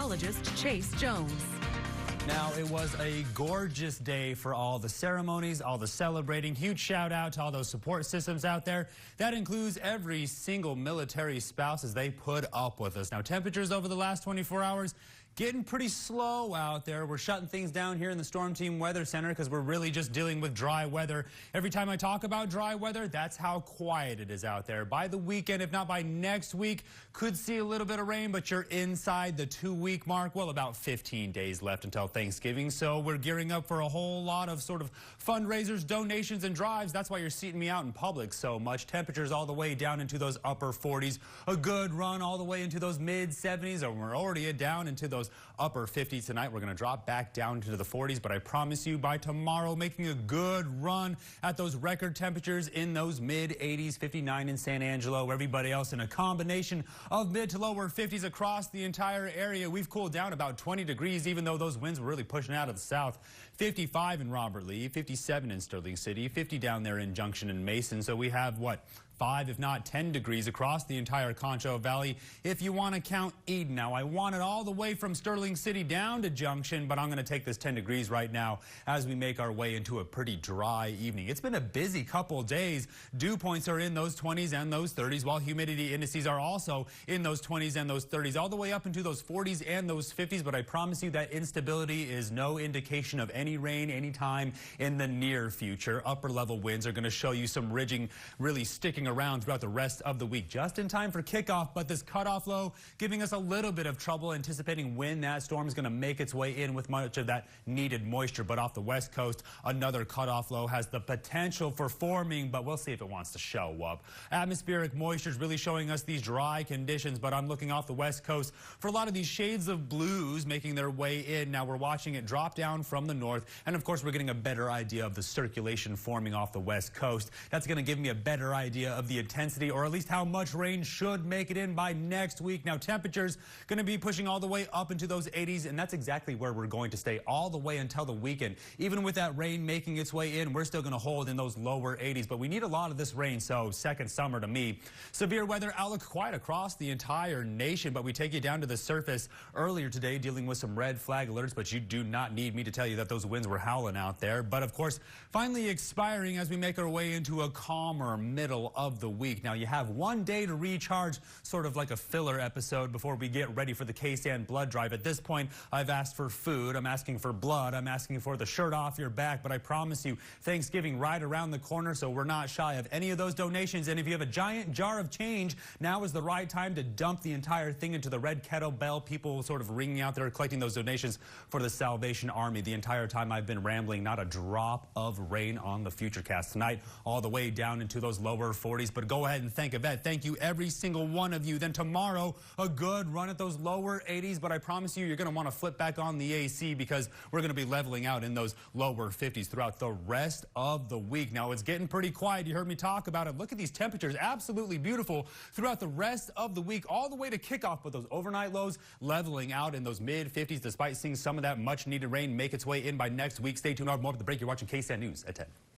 meteorologist Chase Jones. Now, it was a gorgeous day for all the ceremonies, all the celebrating. Huge shout out to all those support systems out there. That includes every single military spouse as they put up with us. Now, temperatures over the last 24 hours getting pretty slow out there. We're shutting things down here in the Storm Team Weather Center because we're really just dealing with dry weather. Every time I talk about dry weather, that's how quiet it is out there. By the weekend, if not by next week, could see a little bit of rain, but you're inside the 2-week mark. Well, about 15 days left until Thanksgiving, so we're gearing up for a whole lot of sort of fundraisers, donations, and drives. That's why you're seeing me out in public so much. Temperatures all the way down into those upper 40s. A good run all the way into those mid 70s, and we're already down into those upper 50s tonight. We're going to drop back down into the 40s, but I promise you by tomorrow, making a good run at those record temperatures in those mid 80s, 59 in San Angelo. Everybody else in a combination of mid to lower 50s across the entire area. We've cooled down about 20 degrees, even though those winds were really pushing out of the south. 55 in Robert Lee, 57 in Sterling City, 50 down there in Junction and Mason. So we have, what, 5 if not 10 degrees across the entire Concho Valley if you want to count Eden. Now, I want it all the way from Sterling City down to Junction, but I'm going to take this 10 degrees right now as we make our way into a pretty dry evening. It's been a busy couple days. Dew points are in those 20s and those 30s, while humidity indices are also in those 20s and those 30s, all the way up into those 40s and those 50s. But I promise you that instability is no indication of any rain anytime in the near future. Upper level winds are going to show you some ridging really sticking around throughout the rest of the week, just in time for kickoff. But this cutoff low giving us a little bit of trouble anticipating when that storm is going to make its way in with much of that needed moisture. But off the west coast, another cutoff low has the potential for forming, but we'll see if it wants to show up. Atmospheric moisture is really showing us these dry conditions, but I'm looking off the west coast for a lot of these shades of blues making their way in. Now we're watching it drop down from the north, and of course we're getting a better idea of the circulation forming off the west coast. That's going to give me a better idea of the intensity, or at least how much rain should make it in by next week. Now, temperatures going to be pushing all the way up into those 80s, and that's exactly where we're going to stay all the way until the weekend. Even with that rain making its way in, we're still going to hold in those lower 80s, but we need a lot of this rain, so second summer to me. Severe weather outlook quite across the entire nation, but we take you down to the surface earlier today dealing with some red flag alerts, but you do not need me to tell you that those winds were howling out there. But of course, finally expiring as we make our way into a calmer middle of the week. Now, you have one day to recharge, sort of like a filler episode before we get ready for the KSAN blood drive. At this point, I've asked for food, I'm asking for blood, I'm asking for the shirt off your back, but I promise you, Thanksgiving right around the corner, so we're not shy of any of those donations. And if you have a giant jar of change, now is the right time to dump the entire thing into the red kettlebell. People sort of ringing out there collecting those donations for the Salvation Army. The entire time I've been rambling, not a drop of rain on the Futurecast tonight, all the way down into those lower 40s. But go ahead and thank Yvette. Thank you, every single one of you. Then tomorrow, a good run at those lower 80s, but I promise you, you're going to want to flip back on the AC because we're going to be leveling out in those lower 50s throughout the rest of the week. Now, it's getting pretty quiet. You heard me talk about it. Look at these temperatures. Absolutely beautiful throughout the rest of the week, all the way to kickoff, but those overnight lows leveling out in those mid 50s, despite seeing some of that much needed rain make its way in by next week. Stay tuned. I'll have more of the break. You're watching KSAN News at 10.